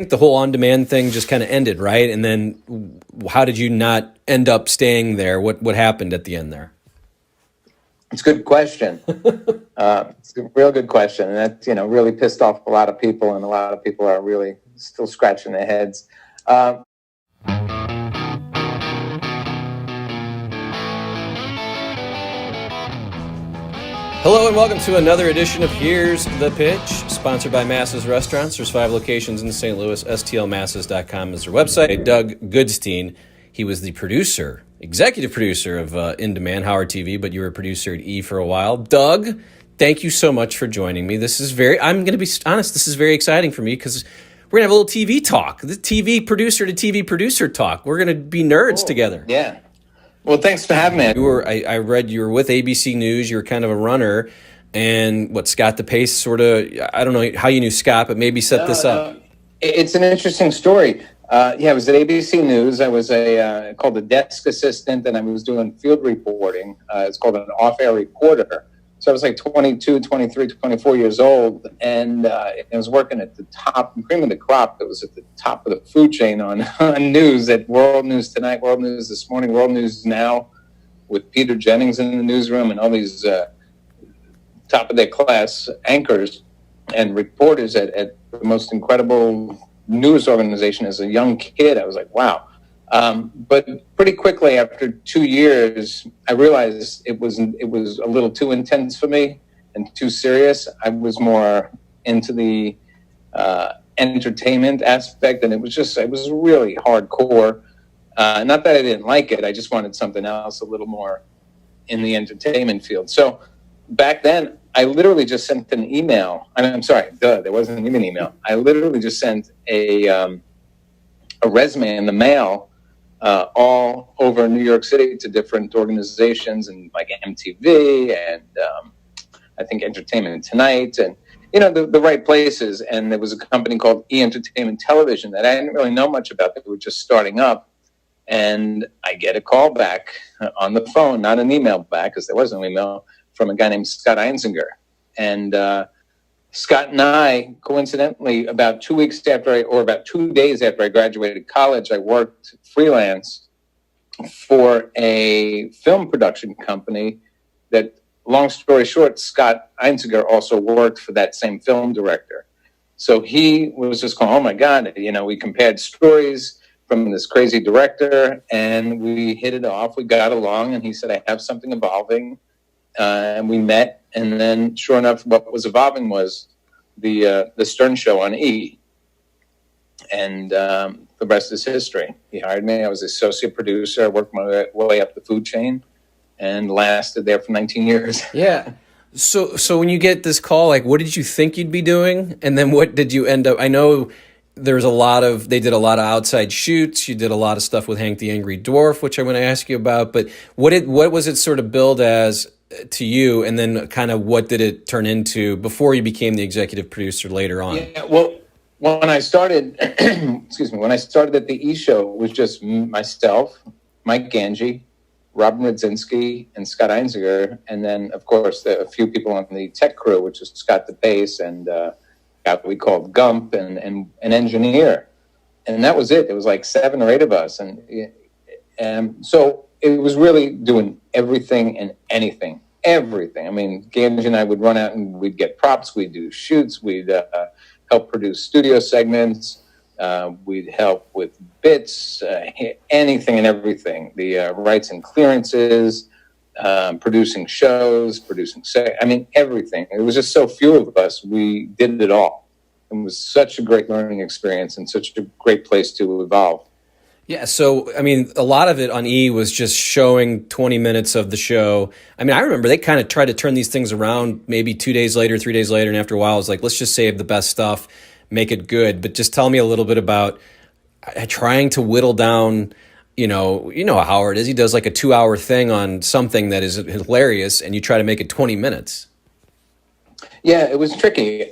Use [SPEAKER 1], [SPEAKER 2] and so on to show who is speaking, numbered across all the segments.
[SPEAKER 1] think the whole on-demand thing just kind of ended, right? And then how did you not end up staying there? What happened at the end there?
[SPEAKER 2] It's a good question. It's a real good question. And that, really pissed off a lot of people, and a lot of people are really still scratching their heads.
[SPEAKER 1] Hello and welcome to another edition of Here's the Pitch, sponsored by Masses Restaurants. There's 5 locations in St. Louis. STLmasses.com is their website. Doug Goodstein, he was the producer, executive producer of In Demand, Howard TV, but you were a producer at E for a while. Doug, thank you so much for joining me. I'm going to be honest, this is very exciting for me because we're going to have a little TV talk, the TV producer to TV producer talk. We're going to be nerds together.
[SPEAKER 2] Yeah. Well, thanks for having me.
[SPEAKER 1] I read you were with ABC News. You were kind of a runner, and Scott DePace sort of, I don't know how you knew Scott, but maybe set this up.
[SPEAKER 2] It's an interesting story. I was at ABC News. I was called a desk assistant, and I was doing field reporting. It's called an off-air reporter. So I was like 22, 23, 24 years old, and I was working at the top, cream of the crop that was at the top of the food chain on news at World News Tonight, World News This Morning, World News Now, with Peter Jennings in the newsroom and all these top of their class anchors and reporters at the most incredible news organization. As a young kid, I was like, wow. But pretty quickly after 2 years, I realized it was a little too intense for me and too serious. I was more into the entertainment aspect, and it was really hardcore. Not that I didn't like it, I just wanted something else a little more in the entertainment field. So back then, I literally just sent an email. There wasn't even an email. I literally just sent a resume in the mail all over New York City to different organizations and like MTV and I think Entertainment Tonight and the right places. And there was a company called E Entertainment Television that I didn't really know much about. They were just starting up, and I get a call back on the phone, not an email back because there was no email, from a guy named Scott Einziger. And Scott and I, coincidentally, about 2 days after I graduated college, I worked freelance for a film production company that, long story short, Scott Einziger also worked for that same film director. So he was just going, oh my God, we compared stories from this crazy director and we hit it off. We got along, and he said, I have something evolving. And we met. And then, sure enough, what was evolving was the Stern Show on E, and the rest is history. He hired me. I was associate producer. I worked my way up the food chain, and lasted there for 19 years.
[SPEAKER 1] Yeah. So when you get this call, what did you think you'd be doing, and then what did you end up? I know they did a lot of outside shoots. You did a lot of stuff with Hank the Angry Dwarf, which I'm going to ask you about. But what was it sort of billed as to you, and then kind of what did it turn into before you became the executive producer later on?
[SPEAKER 2] Yeah, well, when I started, when I started at the E! Show, it was just myself, Mike Ganji, Robin Radzinski, and Scott Einziger, and then, of course, a few people on the tech crew, which is Scott DePace and guy we called Gump, and an engineer. And that was it. It was like 7 or 8 of us. And so it was really doing everything and anything. Everything. I mean, Ganji and I would run out and we'd get props. We'd do shoots. We'd help produce studio segments. We'd help with bits, anything and everything. The rights and clearances, producing shows, everything. It was just so few of us. We did it all. It was such a great learning experience and such a great place to evolve.
[SPEAKER 1] Yeah, so, a lot of it on E! was just showing 20 minutes of the show. I remember they kind of tried to turn these things around maybe 2 days later, 3 days later, and after a while, it was like, let's just save the best stuff, make it good. But just tell me a little bit about trying to whittle down, how Howard is. He does like a 2-hour thing on something that is hilarious, and you try to make it 20 minutes.
[SPEAKER 2] Yeah, it was tricky.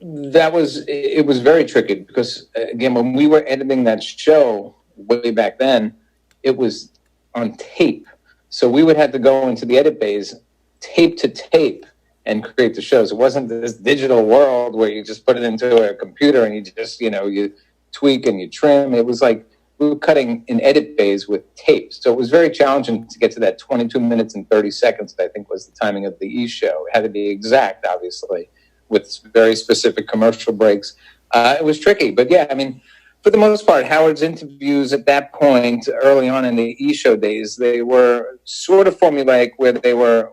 [SPEAKER 2] It was very tricky because, again, when we were editing that show way back then, it was on tape. So we would have to go into the edit bays, tape to tape, and create the shows. It wasn't this digital world where you just put it into a computer and you just, you tweak and you trim. It was like we were cutting in edit bays with tape. So it was very challenging to get to that 22 minutes and 30 seconds, I think was the timing of the E! Show. It had to be exact, obviously, with very specific commercial breaks. It was tricky. But yeah, I mean, for the most part, Howard's interviews at that point, early on in the E! Show days, they were sort of formulaic, where they were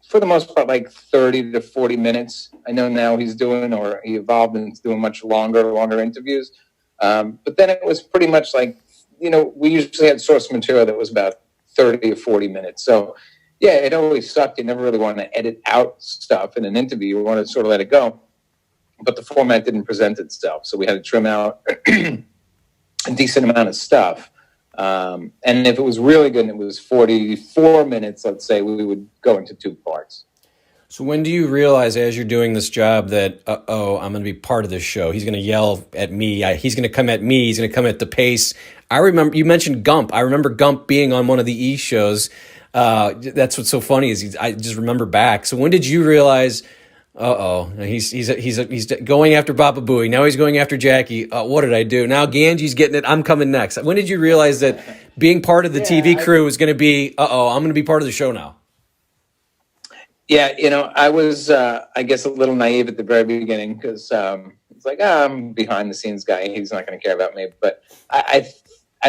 [SPEAKER 2] for the most part, like 30 to 40 minutes. I know now he evolved into doing much longer interviews. But then it was pretty much like, we usually had source material that was about 30 or 40 minutes. So, yeah, it always sucked. You never really want to edit out stuff in an interview. You want to sort of let it go. But the format didn't present itself. So we had to trim out a decent amount of stuff. And if it was really good and it was 44 minutes, let's say, we would go into 2 parts.
[SPEAKER 1] So when do you realize, as you're doing this job, that, I'm going to be part of this show? He's going to yell at me. He's going to come at me. He's going to come at the pace. I remember, you mentioned Gump. I remember Gump being on one of the E! Shows. That's what's so funny is I just remember back. So when did you realize, he's going after Baba Booey. Now he's going after Jackie. What did I do? Now Ganji's getting it. I'm coming next. When did you realize that being part of the TV crew was going to be, I'm going to be part of the show now?
[SPEAKER 2] Yeah, I was, I guess, a little naive at the very beginning because it's like, I'm a behind-the-scenes guy. He's not going to care about me. But I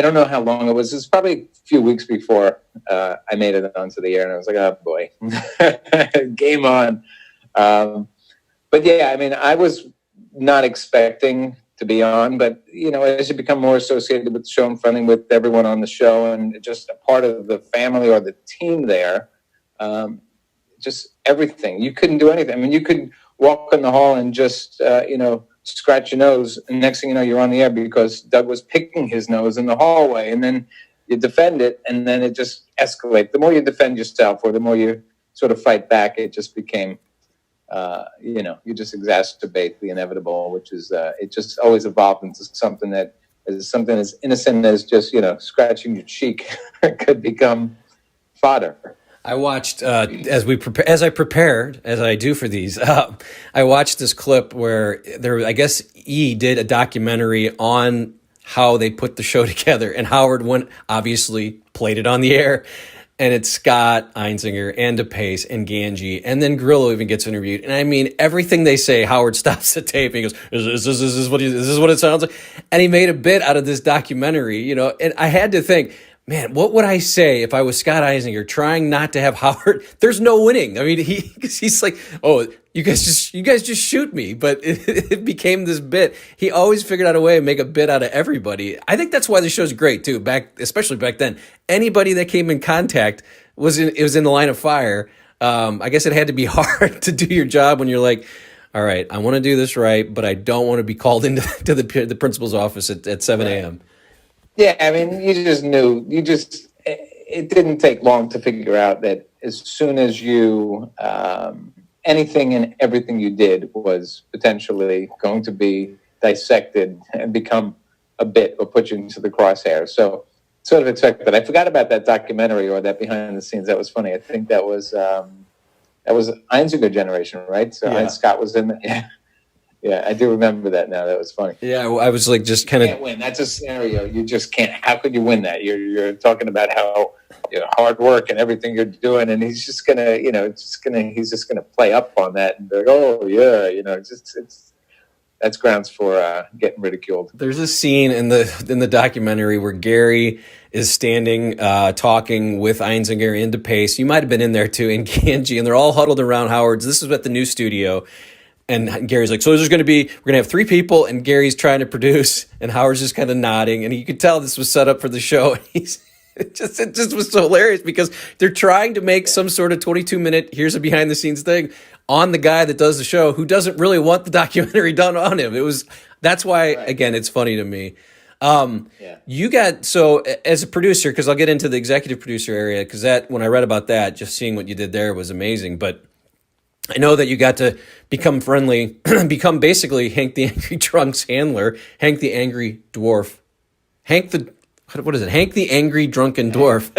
[SPEAKER 2] don't know how long it was. It was probably a few weeks before I made it onto the air, and I was like, oh, boy, game on. But, yeah, I mean, I was not expecting to be on. But, as you become more associated with the show and friendly with everyone on the show and just a part of the family or the team there, just everything. You couldn't do anything. I mean, you could walk in the hall and just, scratch your nose. And next thing you know, you're on the air because Doug was picking his nose in the hallway. And then you defend it, and then it just escalates. The more you defend yourself or the more you sort of fight back, it just became, you just exacerbate the inevitable, which is, it just always evolved into something that is something as innocent as just, scratching your cheek could become fodder.
[SPEAKER 1] I watched as I prepared, as I do for these. I watched this clip where I guess E! did a documentary on how they put the show together, and Howard obviously played it on the air, and it's Scott Einziger and DePace and Ganji, and then Grillo even gets interviewed, and I mean everything they say, Howard stops the tape and he goes, "Is this what it sounds like?" And he made a bit out of this documentary, and I had to think, man, what would I say if I was Scott Eisinger trying not to have Howard? There's no winning. I mean, he's like, oh, you guys just shoot me. But it became this bit. He always figured out a way to make a bit out of everybody. I think that's why the show's great too. Especially back then, anybody that came in contact was in the line of fire. I guess it had to be hard to do your job when you're like, all right, I want to do this right, but I don't want to be called into the principal's office at 7 a.m.
[SPEAKER 2] Yeah, I mean, you just knew. It didn't take long to figure out that as soon as you, anything and everything you did was potentially going to be dissected and become a bit or put you into the crosshairs. So sort of expected that. I forgot about that documentary or that behind the scenes. That was funny. I think that was Einziger generation, right? So
[SPEAKER 1] yeah.
[SPEAKER 2] Scott was in there. Yeah, I do remember that now. That was funny.
[SPEAKER 1] Yeah, I was like just kind of...
[SPEAKER 2] You can't win. That's a scenario. You just can't. How could you win that? You're talking about how hard work and everything you're doing, and he's just gonna, he's just gonna play up on that and be like, oh yeah, that's grounds for getting ridiculed.
[SPEAKER 1] There's a scene in the documentary where Gary is standing talking with Einziger and DePace. You might have been in there too, and Ganji, and they're all huddled around Howard's. This is at the new we're going to have 3 people, and Gary's trying to produce, and Howard's just kind of nodding, and you could tell this was set up for the show. It just was so hilarious because they're trying to make some sort of 22-minute, here's a behind-the-scenes thing on the guy that does the show who doesn't really want the documentary done on him. That's why, again, it's funny to me. You got, so as a producer, because I'll get into the executive producer area, because when I read about that, just seeing what you did there was amazing, but I know that you got to become friendly, become basically Hank the Angry Drunk's handler, Hank the Angry Dwarf, Hank the Angry Drunken Dwarf.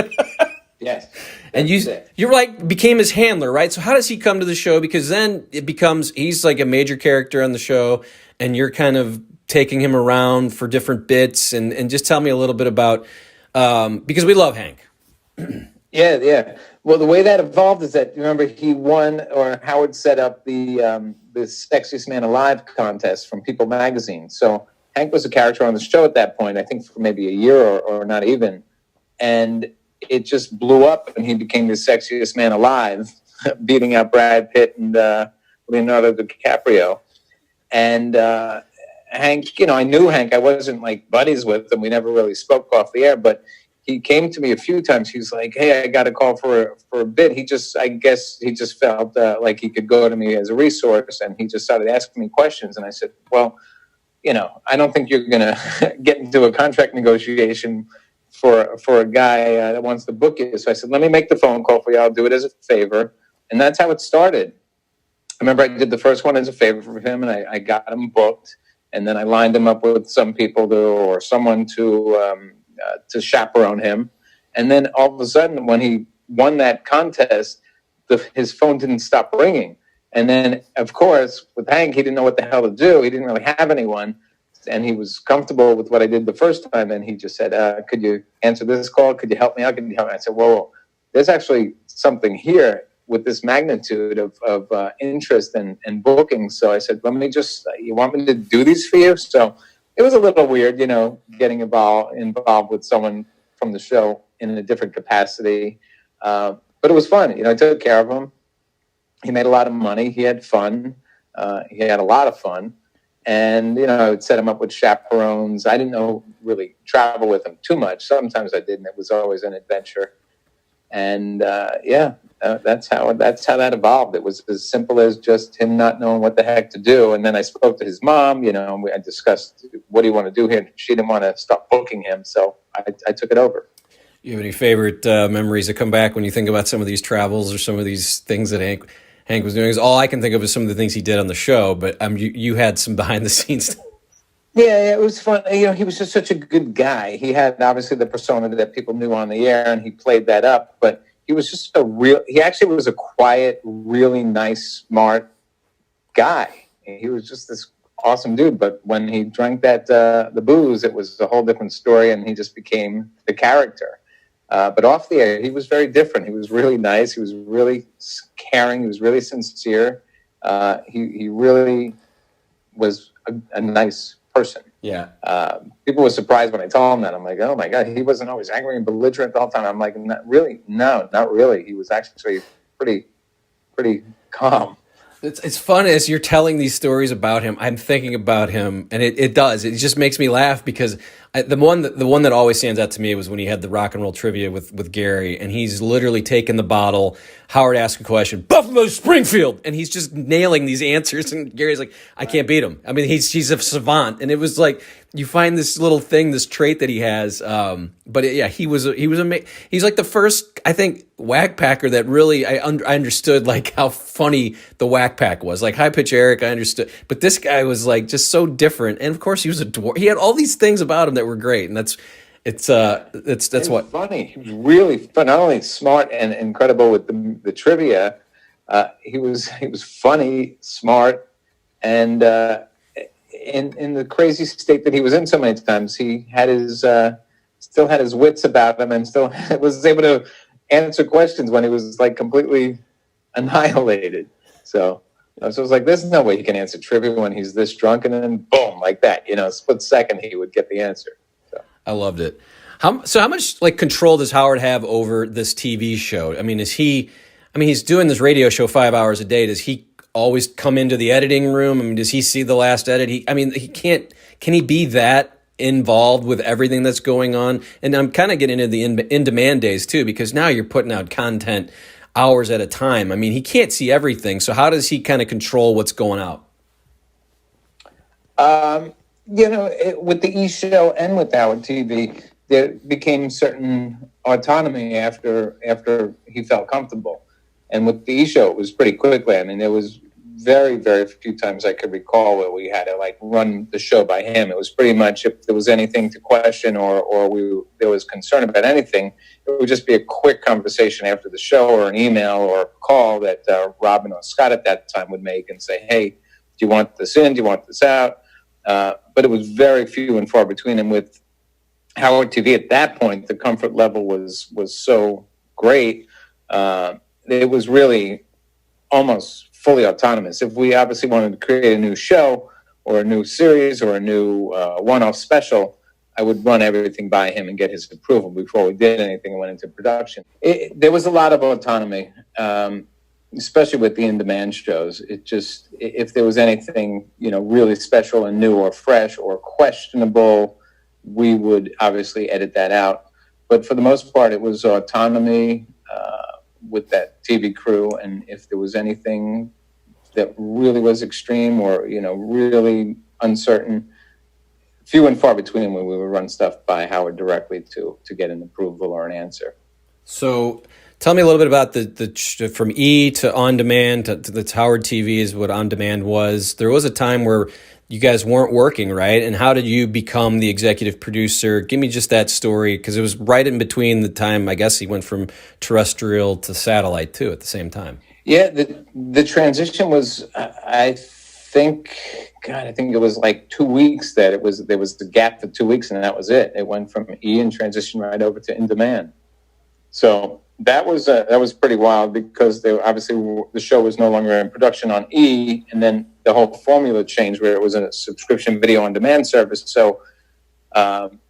[SPEAKER 2] Yes.
[SPEAKER 1] And you're like became his handler, right? So how does he come to the show? Because then it becomes he's like a major character on the show, and you're kind of taking him around for different bits. And just tell me a little bit about because we love Hank.
[SPEAKER 2] Yeah. Well, the way that evolved is that, remember, he won, or Howard set up the Sexiest Man Alive contest from People magazine. So Hank was a character on the show at that point, I think for maybe a year or not even. And it just blew up, and he became the sexiest man alive, beating out Brad Pitt and Leonardo DiCaprio. And Hank, I knew Hank. I wasn't like buddies with him. We never really spoke off the air, but he came to me a few times. He's like, "Hey, I got a call for a bit." I guess he just felt like he could go to me as a resource, and he just started asking me questions. And I said, "Well, I don't think you're going to get into a contract negotiation for a guy that wants to book you." So I said, "Let me make the phone call for you. I'll do it as a favor." And that's how it started. I remember I did the first one as a favor for him, and I got him booked. And then I lined him up with some people or someone to chaperone him. And then all of a sudden, when he won that contest, his phone didn't stop ringing. And then, of course, with Hank, he didn't know what the hell to do. He didn't really have anyone. And he was comfortable with what I did the first time. And he just said, "Could you answer this call? Could you help me out? Could you help me?" I said, "Whoa, there's actually something here with this magnitude of interest and booking." So I said, "Let me just, you want me to do these for you?" So it was a little weird, getting involved with someone from the show in a different capacity. But it was fun. I took care of him. He made a lot of money. He had fun. He had a lot of fun. And, I would set him up with chaperones. I didn't really travel with him too much. Sometimes I did, and it was always an adventure. And, that's how that evolved. It was as simple as just him not knowing what the heck to do. And then I spoke to his mom, and I discussed, "What do you want to do here?" She didn't want to stop booking him. So I took it over.
[SPEAKER 1] You have any favorite memories that come back when you think about some of these travels or some of these things that Hank was doing? Because all I can think of is some of the things he did on the show, but you had some behind the scenes.
[SPEAKER 2] Yeah, it was fun. He was just such a good guy. He had obviously the persona that people knew on the air, and he played that up. But he was just he actually was a quiet, really nice, smart guy. He was just this awesome dude. But when he drank the booze, it was a whole different story, and he just became the character. But off the air, he was very different. He was really nice. He was really caring. He was really sincere. He really was a nice person.
[SPEAKER 1] Yeah.
[SPEAKER 2] People were surprised when I told him that. I'm like, "Oh my God, he wasn't always angry and belligerent the whole time." I'm like, "Not really. No, not really. He was actually pretty calm."
[SPEAKER 1] It's fun as you're telling these stories about him. I'm thinking about him, and it just makes me laugh because the one that always stands out to me was when he had the rock and roll trivia with Gary, and he's literally taken the bottle. Howard asked a question, "Buffalo Springfield," and he's just nailing these answers, and Gary's like, "I can't beat him." I mean, he's a savant, and it was like you find this little thing, this trait that he has. But he was amazing. He's like the first, I think, Whack Packer that really I understood like how funny the Whack Pack was. Like High Pitch Eric, I understood, but this guy was like just so different. And of course, he was a dwarf. He had all these things about him that were great, and that's what
[SPEAKER 2] funny. He was really fun. Not only smart and incredible with the trivia, he was funny, smart, and in the crazy state that he was in so many times, he had still had his wits about him, and still was able to answer questions when he was like completely annihilated. So I was like, "There's no way he can answer trivia when he's this drunk," and then boom, like that, split second, he would get the answer.
[SPEAKER 1] I loved it. How much like control does Howard have over this TV show? I mean, he's doing this radio show 5 hours a day. Does he always come into the editing room? I mean, does he see the last edit? Can he be that involved with everything that's going on? And I'm kind of getting into the in-demand days too, because now you're putting out content hours at a time. I mean, he can't see everything. So how does he kind of control what's going out?
[SPEAKER 2] With the E! Show and with Howard TV, there became certain autonomy after he felt comfortable. And with the E! Show, it was pretty quickly. I mean, there was very, very few times I could recall where we had to like run the show by him. It was pretty much if there was anything to question or there was concern about anything, it would just be a quick conversation after the show or an email or a call that Robin or Scott at that time would make and say, hey, do you want this in? Do you want this out? But it was very few and far between. And with Howard TV at that point, the comfort level was so great. It was really almost fully autonomous. If we obviously wanted to create a new show or a new series or a new one-off special, I would run everything by him and get his approval before we did anything and went into production. There was a lot of autonomy, especially with the in-demand shows. It just, if there was anything, really special and new or fresh or questionable, we would obviously edit that out. But for the most part, it was autonomy with that TV crew. And if there was anything that really was extreme or, really uncertain, few and far between when we would run stuff by Howard directly to get an approval or an answer.
[SPEAKER 1] So tell me a little bit about the from E to on demand to the Howard TV is what on demand was. There was a time where you guys weren't working, right? And how did you become the executive producer? Give me just that story, because it was right in between the time, I guess he went from terrestrial to satellite too at the same time.
[SPEAKER 2] Yeah, the transition was, I think it was like 2 weeks there was the gap for 2 weeks and that was it. It went from E and transitioned right over to in demand. So that was pretty wild because obviously the show was no longer in production on E, and then the whole formula changed where it was a subscription video on demand service. So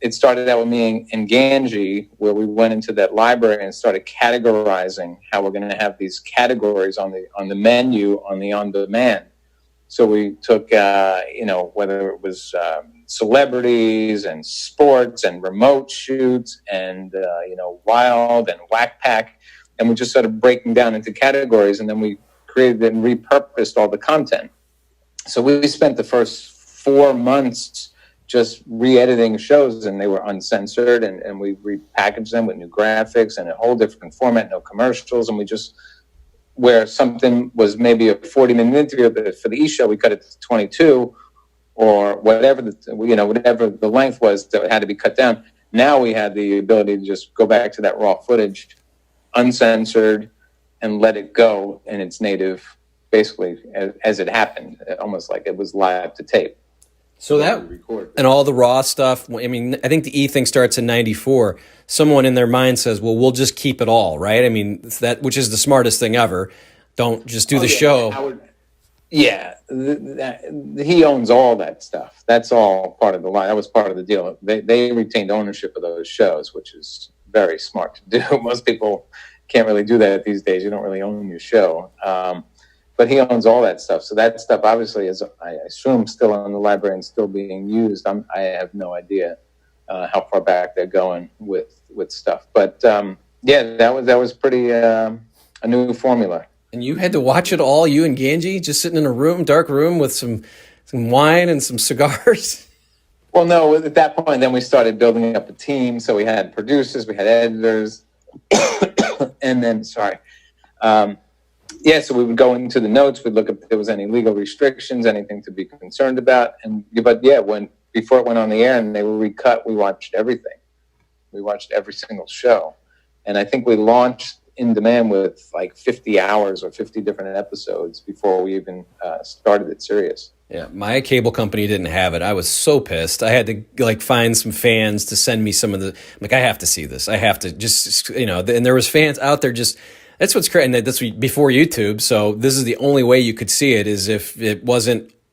[SPEAKER 2] it started out with me and Ganji, where we went into that library and started categorizing how we're going to have these categories on the menu on the on demand. So we took whether it was celebrities and sports and remote shoots and wild and whack pack, and we just started breaking down into categories, and then we created and repurposed all the content. So we spent the first 4 months just re-editing shows, and they were uncensored, and we repackaged them with new graphics and a whole different format, no commercials, and we just, where something was maybe a 40-minute interview for the E show, we cut it to 22, or whatever whatever the length was that had to be cut down. Now we had the ability to just go back to that raw footage, uncensored, and let it go in its native, basically as it happened, almost like it was live to tape.
[SPEAKER 1] So that and all the raw stuff. I mean, I think the E thing starts in '94. Someone in their mind says, "Well, we'll just keep it all," right? I mean, that, which is the smartest thing ever. Don't just do the show.
[SPEAKER 2] Howard, he owns all that stuff. That's all part of the line. That was part of the deal. They retained ownership of those shows, which is very smart to do. Most people can't really do that these days. You don't really own your show. But he owns all that stuff. So that stuff obviously is, I assume, still in the library and still being used. I have no idea how far back they're going with stuff. But that was pretty a new formula.
[SPEAKER 1] And you had to watch it all, you and Ganji, just sitting in a dark room with some wine and some cigars?
[SPEAKER 2] Well, no, at that point, then we started building up a team. So we had producers, we had editors, and then, so we would go into the notes, we'd look if there was any legal restrictions, anything to be concerned about. Before it went on the air and they were recut, we watched everything. We watched every single show. And I think we launched in demand with like 50 hours or 50 different episodes before we even started it serious.
[SPEAKER 1] Yeah, my cable company didn't have it. I was so pissed. I had to find some fans to send me some of the, I have to see this. I have to just, and there was fans out there just, that's what's crazy. And that's before YouTube. So this is the only way you could see it, is if you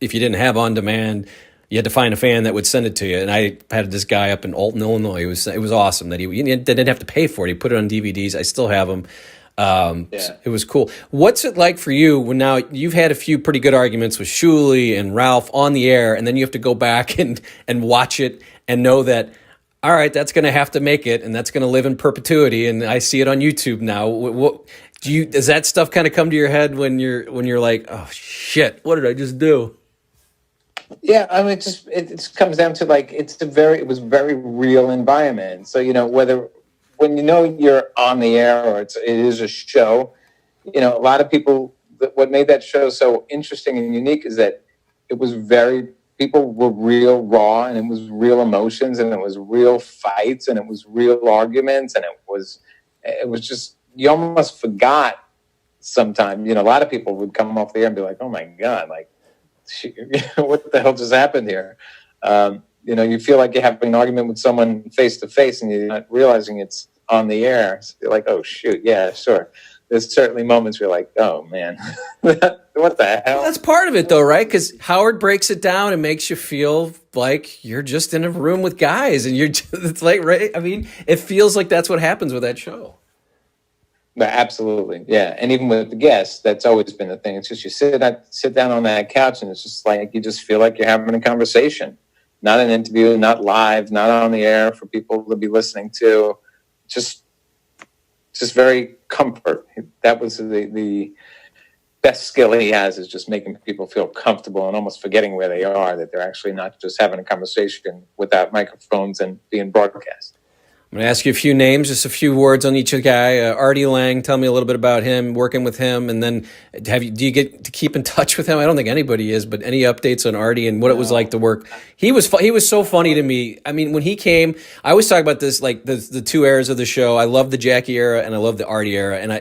[SPEAKER 1] didn't have on demand, you had to find a fan that would send it to you. And I had this guy up in Alton, Illinois. It was awesome that he didn't have to pay for it. He put it on DVDs. I still have them. It was cool. What's it like for you when now you've had a few pretty good arguments with Shuli and Ralph on the air, and then you have to go back and watch it and know that, all right, that's going to have to make it, and that's going to live in perpetuity, and I see it on YouTube now. Does that stuff kind of come to your head when you're like, oh shit, what did I just do?
[SPEAKER 2] Yeah, I mean, it comes down to it was very real environment. So when you're on the air or it is a show, a lot of people, what made that show so interesting and unique is that it was people were real raw, and it was real emotions, and it was real fights, and it was real arguments, and it was just, you almost forgot sometimes. A lot of people would come off the air and be like, oh my God, like, what the hell just happened here? You feel like you're having an argument with someone face to face, and you're not realizing it's on the air. So you're like, oh shoot, yeah, sure. There's certainly moments where you're like, oh man, what the hell?
[SPEAKER 1] Well, that's part of it though, right? Because Howard breaks it down and makes you feel like you're just in a room with guys, and it's like, right? I mean, it feels like that's what happens with that show.
[SPEAKER 2] Absolutely, yeah. And even with the guests, that's always been the thing. It's just you sit down on that couch, and it's just like you just feel like you're having a conversation, not an interview, not live, not on the air for people to be listening to. Just very comfort. That was the best skill he has, is just making people feel comfortable and almost forgetting where they are, that they're actually not just having a conversation without microphones and being broadcast.
[SPEAKER 1] I'm going to ask you a few names, just a few words on each guy. Artie Lange, tell me a little bit about him, working with him, and then do you get to keep in touch with him? I don't think anybody is, but any updates on Artie and what it was like to work? He was so funny to me. I mean, when he came, I always talk about this, like the two eras of the show. I love the Jackie era and I love the Artie era,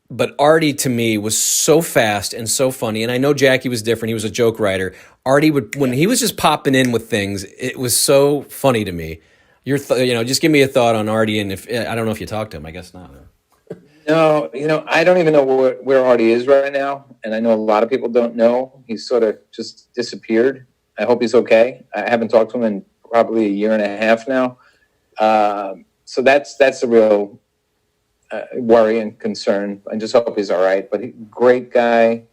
[SPEAKER 1] but Artie to me was so fast and so funny. And I know Jackie was different; he was a joke writer. Artie when he was just popping in with things, it was so funny to me. Just give me a thought on Artie, and I don't know if you talked to him. I guess not.
[SPEAKER 2] No, I don't even know where Artie is right now, and I know a lot of people don't know. He's sort of just disappeared. I hope he's okay. I haven't talked to him in probably a year and a half now. So that's a real worry and concern. I just hope he's all right. But great guy,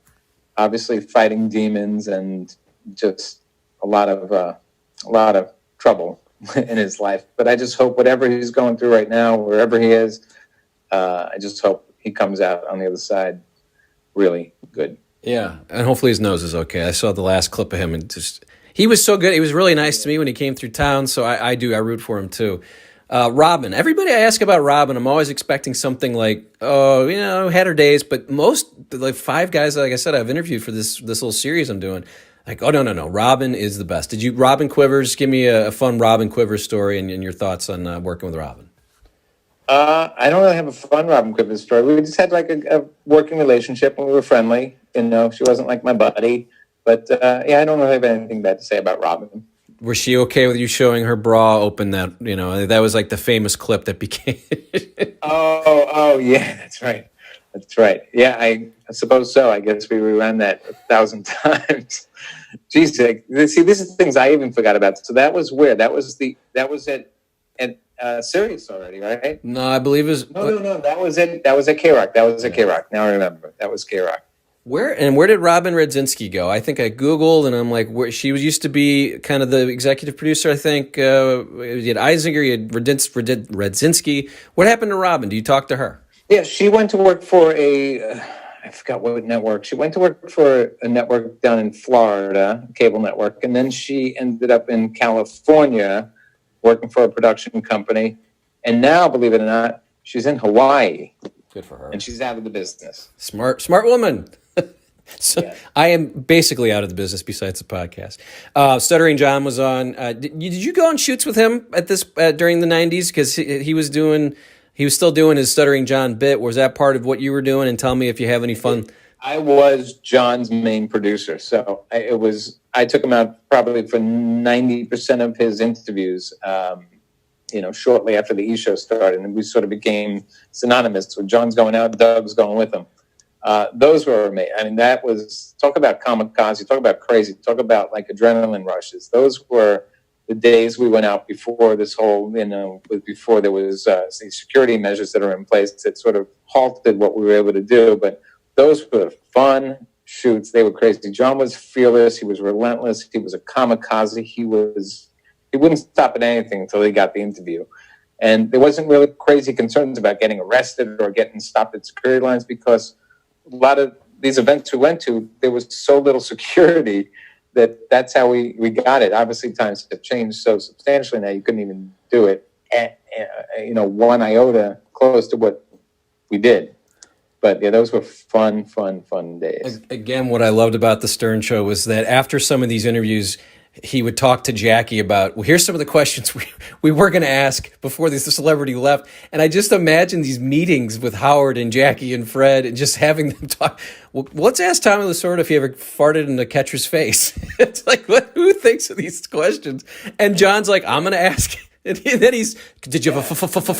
[SPEAKER 2] obviously fighting demons and just a lot of trouble in his life. But I just hope whatever he's going through right now, wherever he is, I just hope he comes out on the other side really good.
[SPEAKER 1] Yeah, and hopefully his nose is okay. I saw the last clip of him, and he was so good. He was really nice to me when he came through town, so I root for him too. Robin, everybody I ask about Robin, I'm always expecting something like, had her days, but most, like 5 guys, like I said, I've interviewed for this little series I'm doing, like, oh, no, Robin is the best. Robin Quivers, give me a fun Robin Quivers story and your thoughts on working with Robin.
[SPEAKER 2] I don't really have a fun Robin Quivers story. We just had like a working relationship, and we were friendly. She wasn't like my buddy, but I don't really have anything bad to say about Robin.
[SPEAKER 1] Was she okay with you showing her bra open? That was like the famous clip that became.
[SPEAKER 2] Oh, yeah, that's right. Yeah, I suppose so. I guess we reran that 1,000 times. Jeez, see, this is things I even forgot about. So that was where that was at Sirius already, right?
[SPEAKER 1] No, I believe it was.
[SPEAKER 2] No. That was it. That was at K-Rock. Now I remember. That was K-Rock.
[SPEAKER 1] Where did Robin Radzinski go? I think I Googled, and I'm like, where she used to be kind of the executive producer. I think you had Eisinger, you had Radzinski. What happened to Robin? Do you talk to her?
[SPEAKER 2] Yeah, she went to work for I forgot what network. She went to work for a network down in Florida, a cable network, and then she ended up in California working for a production company. And now, believe it or not, she's in Hawaii.
[SPEAKER 1] Good for her.
[SPEAKER 2] And she's out of the business.
[SPEAKER 1] Smart woman. So yeah. I am basically out of the business besides the podcast. Stuttering John was on. Did you go on shoots with him at this during the 90s? Because he was still doing his Stuttering John bit. Was that part of what you were doing? And tell me if you have any fun.
[SPEAKER 2] I was John's main producer, so I took him out probably for 90% of his interviews. Shortly after the E! Show started, and we sort of became synonymous with John's going out, Doug's going with him. Those were amazing. I mean, that was, talk about kamikaze, talk about crazy, talk about like adrenaline rushes. Those were the days we went out before this whole, before there was these security measures that are in place that sort of halted what we were able to do. But those were fun shoots. They were crazy. John was fearless. He was relentless. He was a kamikaze. He wouldn't stop at anything until he got the interview. And there wasn't really crazy concerns about getting arrested or getting stopped at security lines, because a lot of these events we went to, there was so little security that's how we got it. Obviously, times have changed so substantially now, you couldn't even do it at, 1 iota close to what we did. But yeah, those were fun days.
[SPEAKER 1] Again, what I loved about the Stern Show was that after some of these interviews, he would talk to Jackie about, well, here's some of the questions we were going to ask before the celebrity left. And I just imagine these meetings with Howard and Jackie and Fred and just having them talk. Well, let's ask Tommy Lasorda if he ever farted in the catcher's face. It's like, who thinks of these questions? And John's like, I'm going to ask. And then did you have a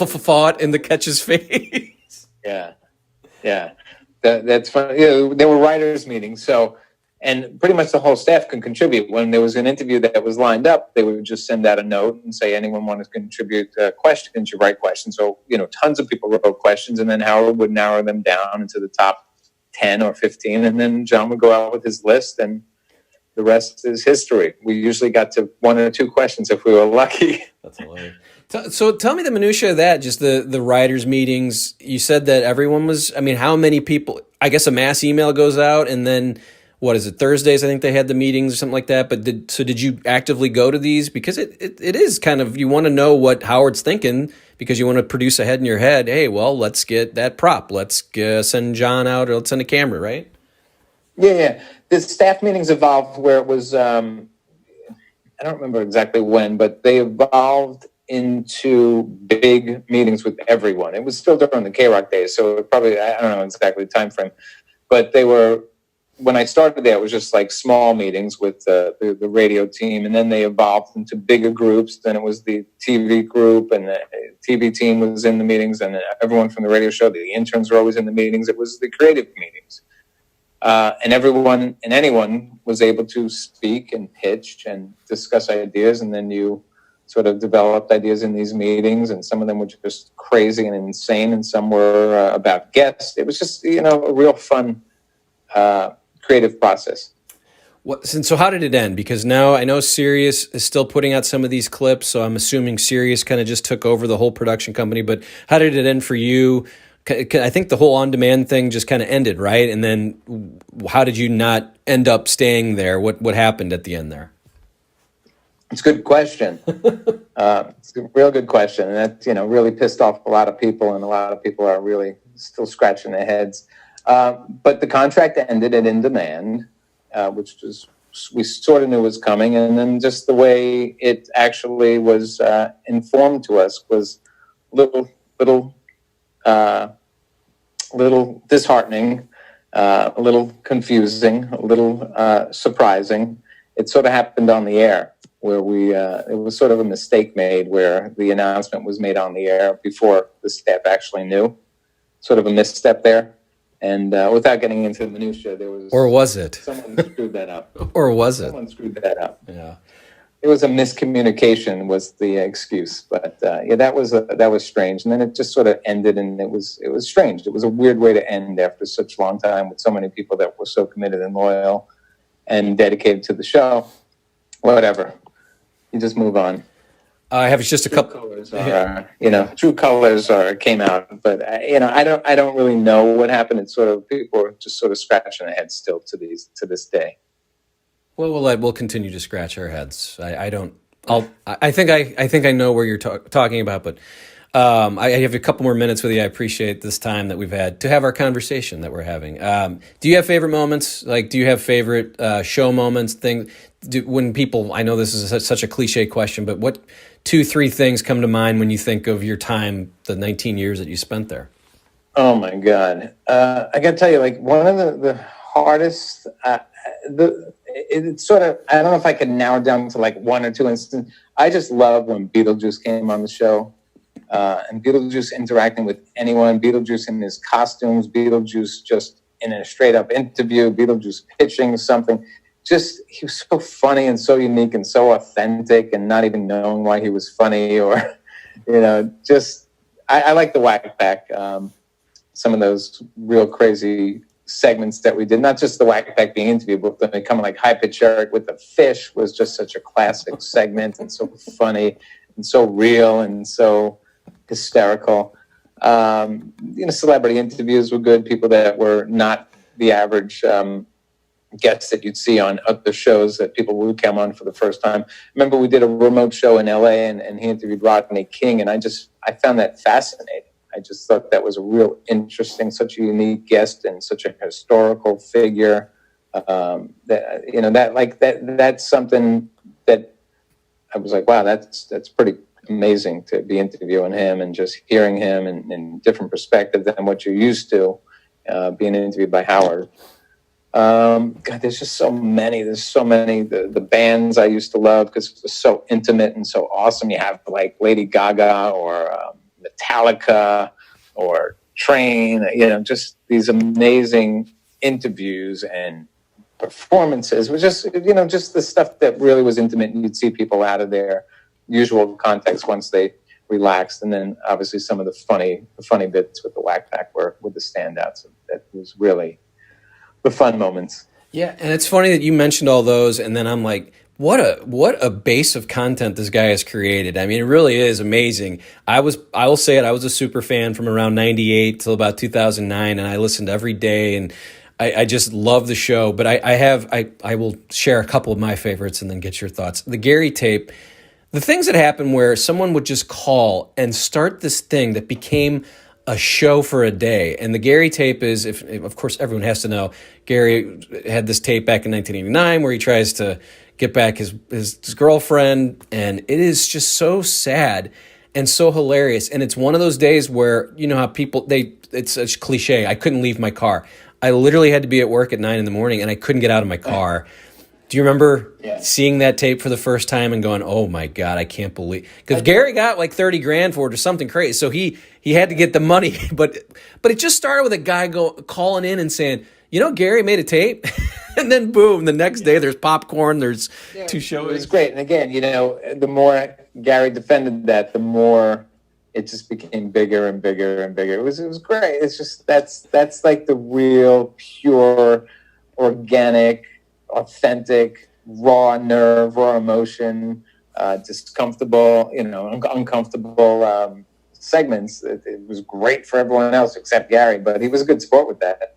[SPEAKER 1] fart in the catcher's face?
[SPEAKER 2] Yeah. That's funny. There were writers' meetings, and pretty much the whole staff could contribute. When there was an interview that was lined up, they would just send out a note and say, anyone want to contribute questions, you write questions. So, tons of people wrote questions, and then Howard would narrow them down into the top 10 or 15, and then John would go out with his list, and the rest is history. We usually got to 1 or 2 questions if we were lucky.
[SPEAKER 1] That's hilarious. So tell me the minutia of that, just the writers' meetings. You said that everyone was, how many people, I guess a mass email goes out, and then, what is it, Thursdays, I think they had the meetings or something like that. But did you actively go to these? Because it is kind of, you want to know what Howard's thinking, because you want to produce ahead in your head, hey, well, let's get that prop. Let's send John out, or let's send a camera, right?
[SPEAKER 2] Yeah. The staff meetings evolved where it was, I don't remember exactly when, but they evolved into big meetings with everyone. It was still during the K-Rock days, so it probably, I don't know exactly the time frame, but they were, when I started there, it was just like small meetings with the radio team, and then they evolved into bigger groups. Then it was the TV group, and the TV team was in the meetings, and everyone from the radio show, the interns were always in the meetings. It was the creative meetings. And everyone and anyone was able to speak and pitch and discuss ideas, and then you sort of developed ideas in these meetings, and some of them were just crazy and insane, and some were about guests. It was just, a real fun creative process.
[SPEAKER 1] So how did it end? Because now I know Sirius is still putting out some of these clips, so I'm assuming Sirius kind of just took over the whole production company, but how did it end for you? I think the whole on-demand thing just kind of ended, right? And then how did you not end up staying there? What happened at the end there?
[SPEAKER 2] It's a good question. It's a real good question. And that, really pissed off a lot of people, and a lot of people are really still scratching their heads. But the contract ended at In Demand, which we sort of knew was coming. And then just the way it actually was informed to us was little disheartening, a little confusing, a little surprising. It sort of happened on the air, where it was sort of a mistake made, where the announcement was made on the air before the staff actually knew. Sort of a misstep there. And without getting into the minutia, there was...
[SPEAKER 1] Or was it?
[SPEAKER 2] Someone screwed that up.
[SPEAKER 1] Or was it?
[SPEAKER 2] Someone screwed that up.
[SPEAKER 1] Yeah.
[SPEAKER 2] It was a miscommunication was the excuse. But that was strange. And then it just sort of ended, and it was strange. It was a weird way to end after such a long time with so many people that were so committed and loyal and dedicated to the show. Whatever. You just move on.
[SPEAKER 1] I have just a couple.
[SPEAKER 2] True colors came out, but I don't really know what happened. It's sort of, people are just sort of scratching their heads still to this day.
[SPEAKER 1] Well, we'll continue to scratch our heads. I think I know where you're talking about, but I have a couple more minutes with you. I appreciate this time that we've had to have our conversation that we're having. Do you have favorite moments? Like, do you have favorite show moments? When people, I know this is such a cliche question, but what 2-3 things come to mind when you think of your time, the 19 years that you spent there?
[SPEAKER 2] Oh my God. I got to tell you, like, one of the hardest, it's sort of, I don't know if I could narrow it down to like 1 or 2 instances. I just love when Beetlejuice came on the show, and Beetlejuice interacting with anyone, Beetlejuice in his costumes, Beetlejuice just in a straight up interview, Beetlejuice pitching something. Just, he was so funny and so unique and so authentic, and not even knowing why he was funny, or, just, I like the Whack Pack, some of those real crazy segments that we did, not just the Whack Pack being interviewed, but then coming like High Pitch Eric with the fish was just such a classic segment, and so funny and so real and so hysterical. Celebrity interviews were good, people that were not the average guests that you'd see on other shows that people would come on for the first time. Remember, we did a remote show in LA, and he interviewed Ronnie King, and I found that fascinating. I just thought that was a real interesting, such a unique guest and such a historical figure. That's something that I was like, wow, that's pretty amazing to be interviewing him and just hearing him in different perspective than what you're used to being interviewed by Howard. God, there's just so many. There's so many. The bands I used to love because it was so intimate and so awesome. You have like Lady Gaga or Metallica or Train. Just these amazing interviews and performances. It was just just the stuff that really was intimate, and you'd see people out of their usual context once they relaxed. And then obviously some of the funny bits with the Whack Pack were the standouts. That was really the fun moments.
[SPEAKER 1] Yeah, and it's funny that you mentioned all those, and then I'm like, what a base of content this guy has created. I mean, it really is amazing. I will say it, I was a super fan from around 98 till about 2009, and I listened every day, and I just love the show. But I will share a couple of my favorites and then get your thoughts. The Gary tape, the things that happened where someone would just call and start this thing that became a show for a day. And the Gary tape is, of course, everyone has to know, Gary had this tape back in 1989 where he tries to get back his girlfriend. And it is just so sad and so hilarious. And it's one of those days where, you know how people, it's a cliche, I couldn't leave my car. I literally had to be at work at 9 a.m. and I couldn't get out of my car. Do you remember seeing that tape for the first time and going, oh my God, I can't believe, because Gary got like 30 grand for it or something crazy. So he had to get the money, but it just started with a guy calling in and saying, Gary made a tape and then boom, the next day there's popcorn, there's two shows.
[SPEAKER 2] It was great. And again, the more Gary defended that, the more it just became bigger and bigger and bigger. It was great. It's just, that's like the real pure, organic, authentic, raw nerve, raw emotion, discomfortable, uncomfortable segments. It was great for everyone else except Gary, but he was a good sport with that.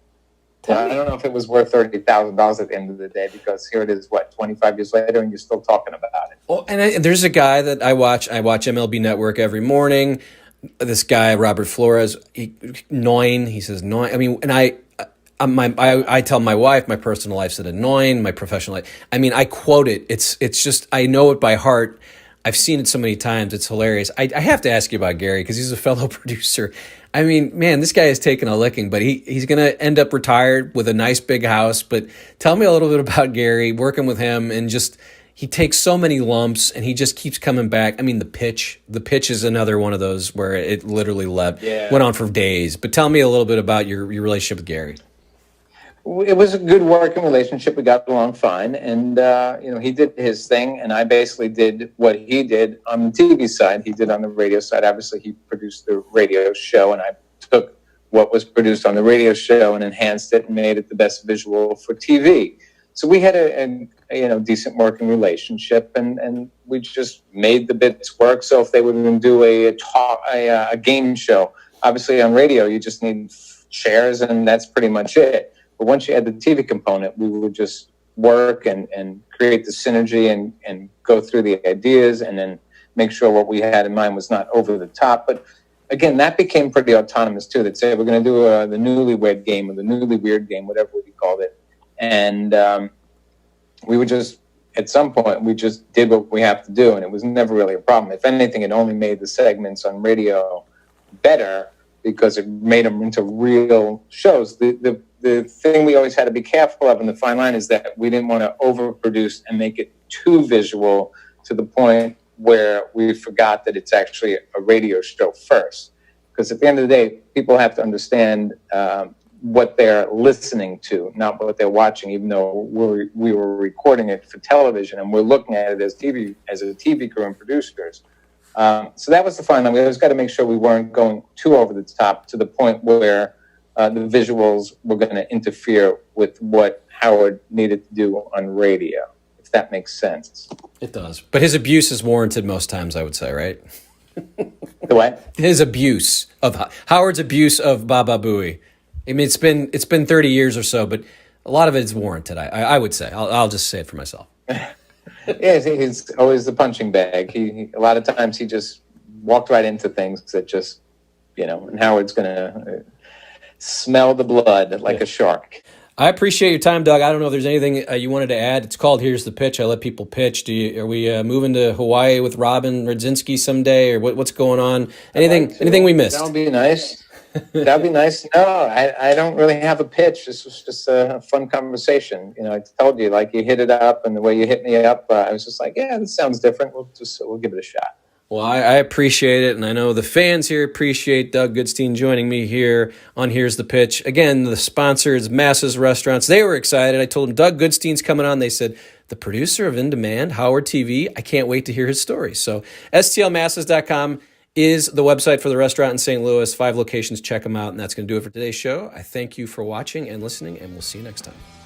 [SPEAKER 2] I don't know if it was worth $30,000 at the end of the day, because here it is, 25 years later, and you're still talking about it.
[SPEAKER 1] Well, and there's a guy that I watch MLB Network every morning. This guy, Robert Flores, he says nine. I mean, and I tell my wife, my personal life's at a 9, my professional life. I mean, I quote it. It's just, I know it by heart. I've seen it so many times. It's hilarious. I have to ask you about Gary because he's a fellow producer. I mean, man, this guy has taken a licking, but he's going to end up retired with a nice big house. But tell me a little bit about Gary, working with him, and just, he takes so many lumps and he just keeps coming back. I mean, the pitch is another one of those where it literally went on for days. But tell me a little bit about your relationship with Gary.
[SPEAKER 2] It was a good working relationship. We got along fine, and he did his thing, and I basically did what he did on the TV side. He did on the radio side. Obviously, he produced the radio show, and I took what was produced on the radio show and enhanced it and made it the best visual for TV. So we had a decent working relationship, and we just made the bits work. So if they were going to do a game show, obviously on radio you just need chairs, and that's pretty much it. But once you add the TV component, we would just work and create the synergy and go through the ideas and then make sure what we had in mind was not over the top. But again, that became pretty autonomous too. They'd say, we're going to do the newlywed game or the newly weird game, whatever we called it. And we would just, at some point, we just did what we have to do. And it was never really a problem. If anything, it only made the segments on radio better because it made them into real shows. The thing we always had to be careful of in the fine line is that we didn't want to overproduce and make it too visual to the point where we forgot that it's actually a radio show first. Because at the end of the day, people have to understand what they're listening to, not what they're watching, even though we were recording it for television and we're looking at it as a TV crew and producers. So that was the fine line. We always got to make sure we weren't going too over the top to the point where the visuals were going to interfere with what Howard needed to do on radio, if that makes sense.
[SPEAKER 1] It does. But his abuse is warranted most times, I would say, right?
[SPEAKER 2] The what?
[SPEAKER 1] Howard's abuse of Baba Booey. I mean, it's been 30 years or so, but a lot of it is warranted, I would say. I'll just say it for myself.
[SPEAKER 2] Yeah, he's always the punching bag. A lot of times he just walked right into things that just and Howard's going to smell the blood like a shark.
[SPEAKER 1] I appreciate your time, Doug. I don't know if there's anything you wanted to add. It's called Here's the Pitch. I let people pitch. Are we moving to Hawaii with Robin Radzinski someday, or what's going on? Anything we missed?
[SPEAKER 2] That would be nice. That would be nice. No, I don't really have a pitch. This was just a fun conversation. I told you, like, you hit it up, and the way you hit me up, I was just like, yeah, this sounds different. We'll give it a shot.
[SPEAKER 1] Well, I appreciate it, and I know the fans here appreciate Doug Goodstein joining me here on Here's the Pitch. Again, the sponsor is Masses Restaurants. They were excited. I told them Doug Goodstein's coming on. They said, the producer of In Demand, Howard TV, I can't wait to hear his story. So stlmasses.com is the website for the restaurant in St. Louis. 5 locations. Check them out, and that's going to do it for today's show. I thank you for watching and listening, and we'll see you next time.